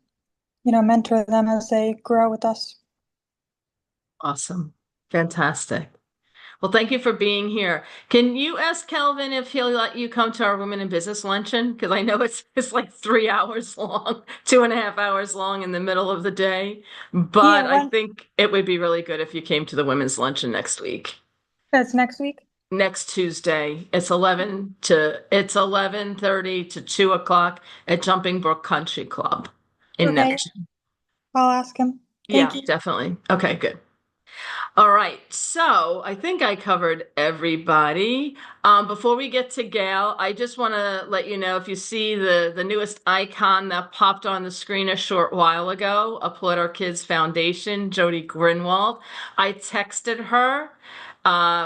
mentor them as they grow with us. Awesome. Fantastic. Well, thank you for being here. Can you ask Kelvin if he'll let you come to our Women in Business luncheon? Because I know it's like 3 hours long, 2.5 hours long in the middle of the day. But Yeah, I think it would be really good if you came to the women's luncheon next week. That's next week. Next Tuesday. It's 11:30 to 2 o'clock at Jumping Brook Country Club in Okay, Neptune. I'll ask him. Thank Yeah, you. definitely. Okay, good. All right, so I think I covered everybody. Before we get to Gail, I just want to let you know if you see the newest icon that popped on the screen a short while ago, Applaud Our Kids Foundation, Jody Grinwald. I texted her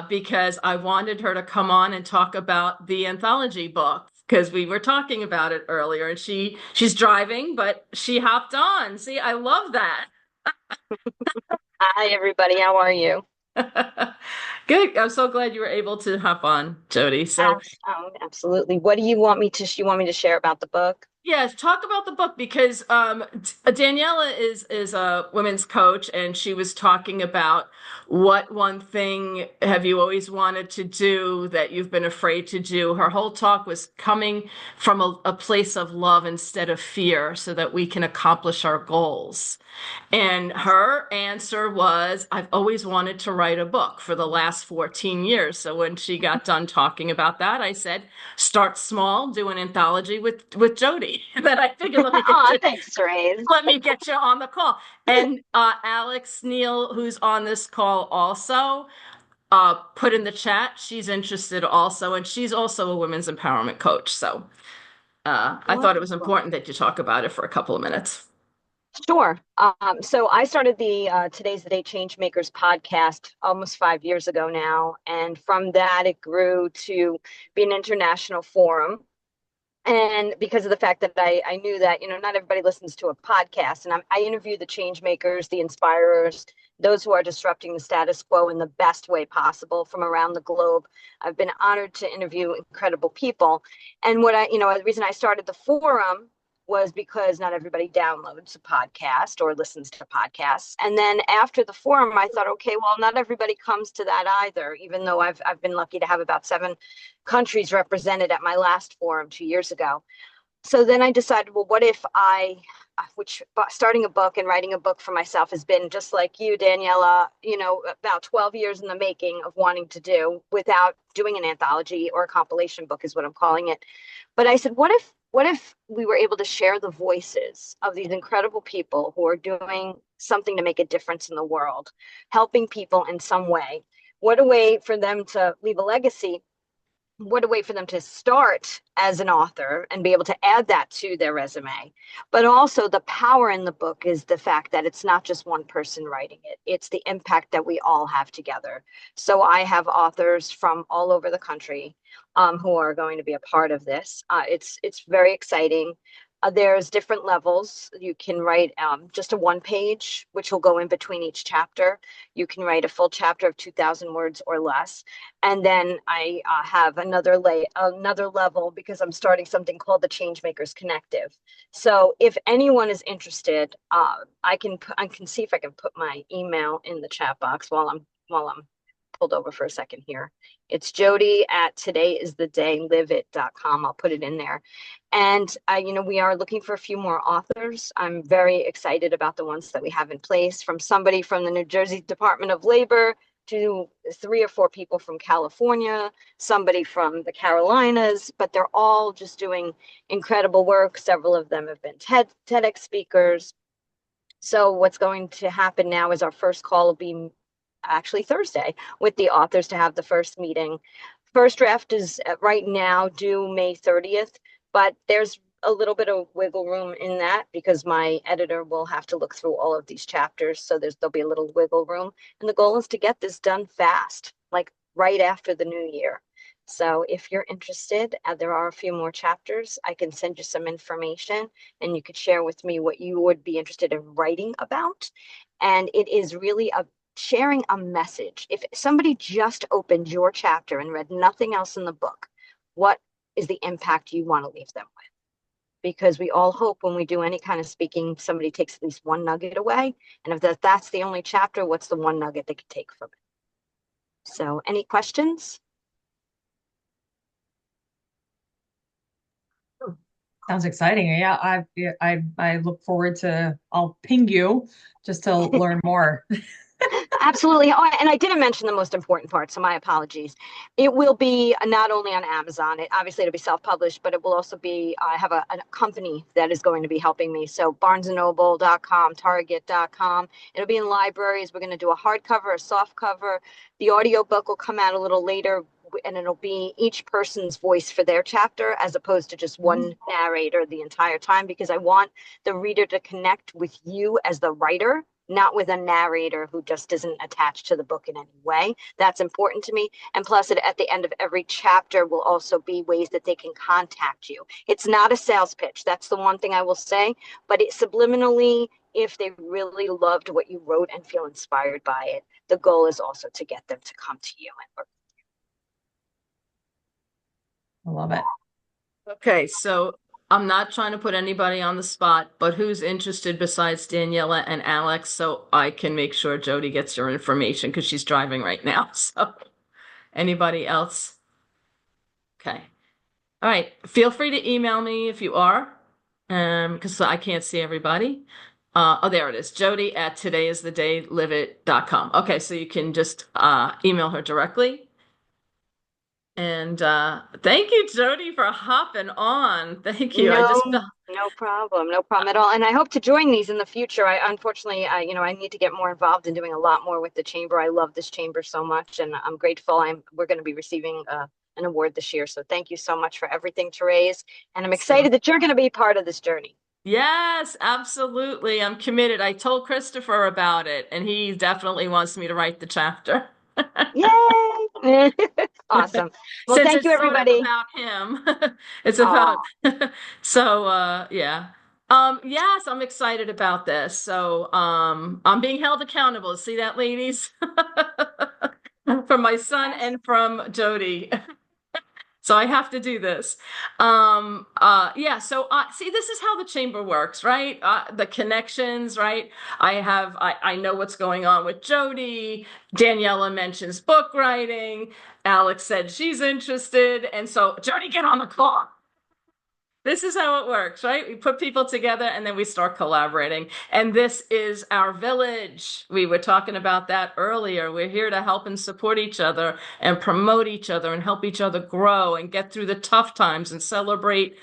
because I wanted her to come on and talk about the anthology book because we were talking about it earlier, and she's driving, but she hopped on. See, I love that. Hi, everybody. How are you? Good. I'm so glad you were able to hop on, Jody. So, Absolutely. What do you want me to? You want me to share about the book? yeah, talk about the book because Daniela is a women's coach, and she was talking about what one thing have you always wanted to do that you've been afraid to do. Her whole talk was coming from a place of love instead of fear, so that we can accomplish our goals. And her answer was, I've always wanted to write a book for the last 14 years. So when she got done talking about that, I said, start small, do an anthology with Jody. And then I figured, Oh, thanks, Therese. let me get you on the call. And Alex Neal, who's on this call also, put in the chat, she's interested also. And she's also a women's empowerment coach. So I thought it was important that you talk about it for a couple of minutes. Sure. So I started the Today's the Day Changemakers podcast almost 5 years ago now. And from that, it grew to be an international forum. And because of the fact that I knew that, not everybody listens to a podcast. And I interview the change makers, the inspirers, those who are disrupting the status quo in the best way possible from around the globe. I've been honored to interview incredible people. And the reason I started the forum was because not everybody downloads a podcast or listens to podcasts. And then after the forum, I thought, okay, well, not everybody comes to that either, even though I've been lucky to have about 7 countries represented at my last forum 2 years ago. So then I decided, well, what if starting a book and writing a book for myself has been just like you, Daniela, about 12 years in the making of wanting to do without doing an anthology or a compilation book is what I'm calling it. But I said, what if we were able to share the voices of these incredible people who are doing something to make a difference in the world, helping people in some way? What a way for them to leave a legacy. What a way for them to start as an author and be able to add that to their resume. But also the power in the book is the fact that it's not just one person writing it. It's the impact that we all have together. So I have authors from all over the country who are going to be a part of this. It's very exciting. There's different levels. You can write just a 1 page, which will go in between each chapter. You can write a full chapter of 2,000 words or less. And then I have another level because I'm starting something called the Changemakers Connective. So if anyone is interested, I can see if I can put my email in the chat box while I'm pulled over for a second here. It's Jody at todayisthedayliveit.com. I'll put it in there. And, we are looking for a few more authors. I'm very excited about the ones that we have in place, from somebody from the New Jersey Department of Labor to 3 or 4 people from California, somebody from the Carolinas, but they're all just doing incredible work. Several of them have been TEDx speakers. So what's going to happen now is our first call will be actually Thursday with the authors to have the first meeting. First draft is right now due May 30th, but there's a little bit of wiggle room in that because my editor will have to look through all of these chapters. So there'll be a little wiggle room. And the goal is to get this done fast, like right after the new year. So if you're interested, there are a few more chapters. I can send you some information and you could share with me what you would be interested in writing about. And it is really sharing a message. If somebody just opened your chapter and read nothing else in the book, what is the impact you want to leave them with? Because we all hope when we do any kind of speaking, somebody takes at least one nugget away. And if that's the only chapter, what's the one nugget they could take from it? So any questions? Sounds exciting. Yeah, I look forward to, I'll ping you just to learn more. absolutely. Oh, and I didn't mention the most important part, so my apologies. It will be not only on Amazon. Obviously it'll be self-published, but it will also be. I have a company that is going to be helping me. So BarnesandNoble.com, Target.com. It'll be in libraries. We're going to do a hardcover, a soft cover. The audiobook will come out a little later, and it'll be each person's voice for their chapter, as opposed to just one narrator the entire time, because I want the reader to connect with you as the writer, not with a narrator who just isn't attached to the book in any way. That's important to me. And plus, at the end of every chapter will also be ways that they can contact you. It's not a sales pitch. That's the one thing I will say. But it subliminally, if they really loved what you wrote and feel inspired by it, the goal is also to get them to come to you and work. I love it. Okay, so I'm not trying to put anybody on the spot, but who's interested besides Daniela and Alex, so I can make sure Jody gets your information because she's driving right now. So anybody else? Okay. All right. Feel free to email me if you are, because I can't see everybody. Oh, there it is. Jody at todayisthedayliveit.com. Okay, so you can just email her directly. And thank you, Jody, for hopping on. Thank you. I just felt No problem. No problem at all. And I hope to join these in the future. Unfortunately, I need to get more involved in doing a lot more with the chamber. I love this chamber so much, and I'm grateful. We're going to be receiving an award this year. So thank you so much for everything, Therese. And I'm excited that you're going to be part of this journey. Yes, absolutely. I'm committed. I told Christopher about it, and he definitely wants me to write the chapter. Yay! Awesome. Well, Since thank it's you, sort of everybody. about him. It's about so yeah. Yes, I'm excited about this. So I'm being held accountable. See that, ladies? From my son and from Jody. So I have to do this. Yeah, so see, this is how the chamber works, right? The connections, right? I know what's going on with Jody. Daniela mentions book writing. Alex said she's interested. And so, Jody, get on the call. This is how it works, right? We put people together and then we start collaborating. And this is our village. We were talking about that earlier. We're here to help and support each other and promote each other and help each other grow and get through the tough times and celebrate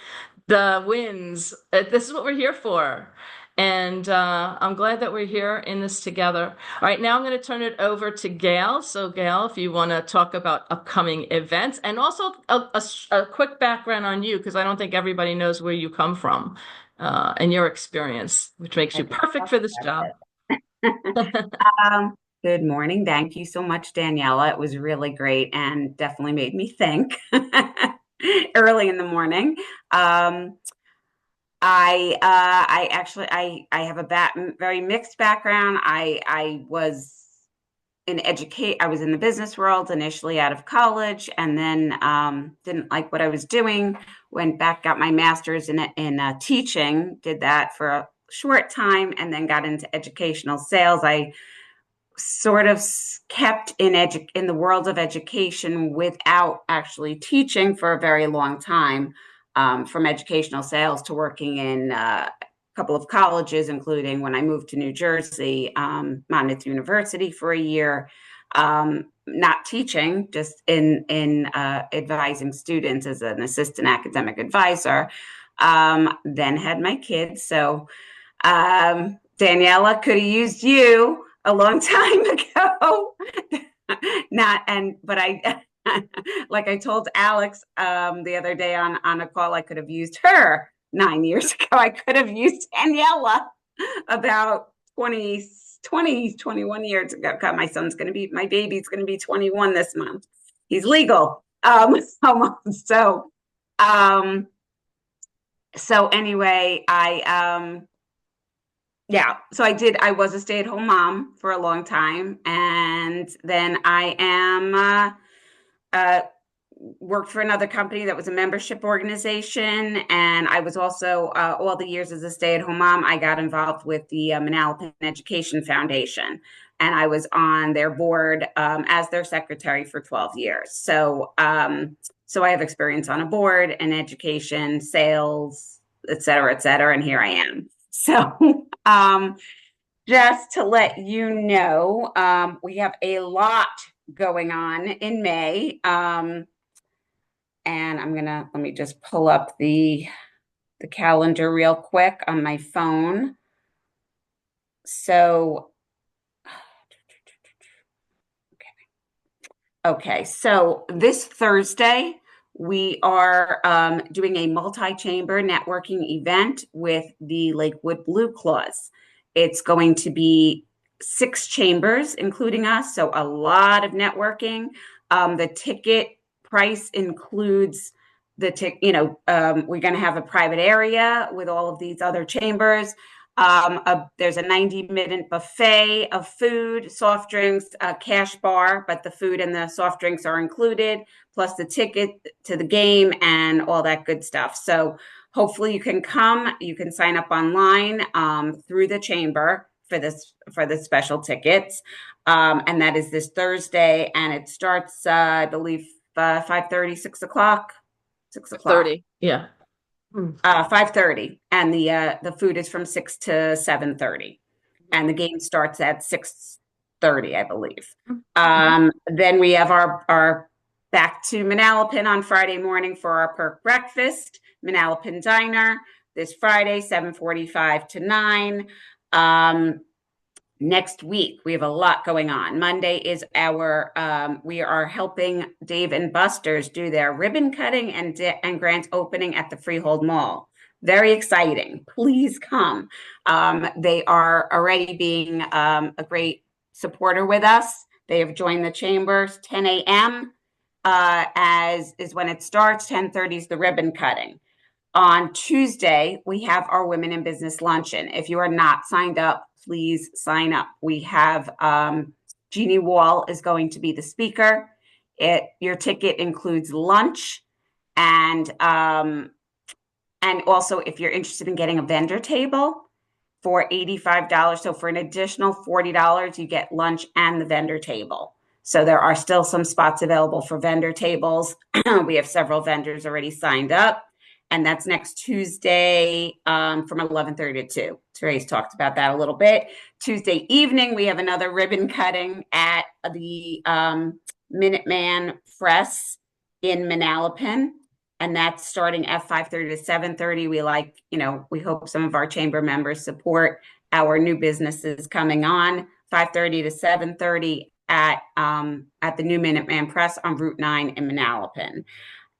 the wins. This is what we're here for. And I'm glad that we're here in this together. All right, now I'm going to turn it over to Gail. So, Gail, if you want to talk about upcoming events and also a quick background on you, because I don't think everybody knows where you come from and your experience, which makes you perfect for this job. Good morning. Thank you so much, Daniela. It was really great and definitely made me think early in the morning. I actually I have a very mixed background. I was I was in the business world initially out of college, and then didn't like what I was doing. Went back, got my master's in teaching. Did that for a short time, and then got into educational sales. I sort of kept in the world of education without actually teaching for a very long time, from educational sales to working in a couple of colleges, including when I moved to New Jersey, Monmouth University for a year, not teaching, just in advising students as an assistant academic advisor. Then had my kids, so Daniela could have used you a long time ago. But I, like I told Alex the other day on a call, I could have used her 9 years ago. I could have used Daniela about 21 years ago. God, my baby's going to be 21 this month. He's legal. Almost. So anyway, I was a stay-at-home mom for a long time, and then I worked for another company that was a membership organization, and I was also all the years as a stay-at-home mom, I got involved with the Manalapan Education Foundation, and I was on their board as their secretary for 12 years. So I have experience on a board in education, sales, et cetera, and here I am. So just to let you know, we have a lot going on in May. And let me just pull up the calendar real quick on my phone. So, okay, so this Thursday, we are doing a multi-chamber networking event with the Lakewood Blue Claws. It's going to be 6 chambers, including us, so a lot of networking. The ticket price includes we're going to have a private area with all of these other chambers. There's a 90-minute buffet of food, soft drinks, a cash bar, but the food and the soft drinks are included, plus the ticket to the game and all that good stuff. So hopefully you can come. You can sign up online through the chamber for the special tickets. And that is this Thursday, and it starts, I believe, 5:30, 6 o'clock. 6 o'clock. 30, yeah. 5:30, and the food is from 6 to 7:30, and the game starts at 6:30, I believe. Then we have our back to Manalapan on Friday morning for our perk breakfast, Manalapan Diner, this Friday, 7:45 to 9. Next week, we have a lot going on. Monday is we are helping Dave and Buster's do their ribbon cutting and grand opening at the Freehold Mall. Very exciting. Please come. They are already being a great supporter with us. They have joined the chambers 10 a.m. As is when it starts. 10:30 is the ribbon cutting. On Tuesday, we have our Women in Business Luncheon. If you are not signed up, please sign up. We have Jeannie Wall is going to be the speaker. Your ticket includes lunch, and also if you're interested in getting a vendor table for $85. So for an additional $40, you get lunch and the vendor table. So there are still some spots available for vendor tables. We have several vendors already signed up. And that's next Tuesday from 11:30 to 2. Therese talked about that a little bit. Tuesday evening, we have another ribbon cutting at the Minuteman Press in Manalapan. And that's starting at 5:30 to 7:30. We hope some of our chamber members support our new businesses coming on. 5:30 to 7:30 at the new Minuteman Press on Route 9 in Manalapan.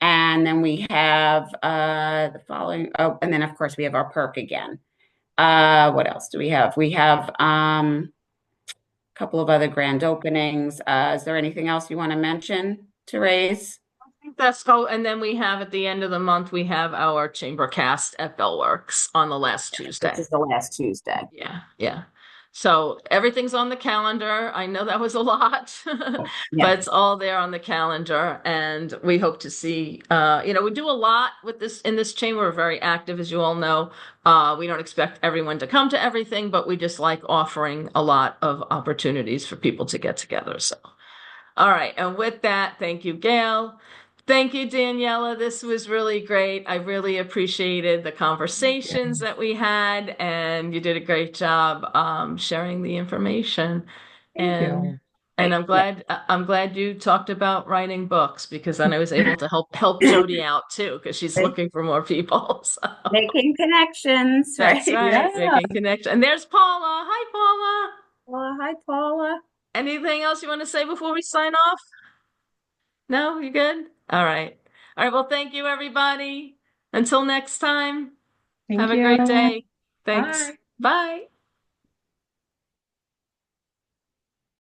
And then we have the following. Oh, and then of course we have our perk again. What else do we have? We have a couple of other grand openings. Is there anything else you want to mention, Therese? I think that's cool. And then we have at the end of the month, we have our chamber cast at Bellworks on the last Tuesday. This is the last Tuesday. Yeah, yeah. So everything's on the calendar. I know that was a lot, but it's all there on the calendar. And we hope to see, we do a lot with this in this chamber. We're very active, as you all know. We don't expect everyone to come to everything, but we just like offering a lot of opportunities for people to get together. So, all right. And with that, thank you, Gail. Thank you, Daniela. This was really great. I really appreciated the conversations that we had, and you did a great job sharing the information. Thank you. And I'm glad you talked about writing books, because then I was able to help Jody out too, because she's looking for more people. So. Making connections, right? That's right. Yeah. Making connections. And there's Paula. Hi, Paula. Hi, Paula. Anything else you want to say before we sign off? No, you good? All right. All right. Well, thank you, everybody. Until next time, have a great day. Thanks. Bye. Bye.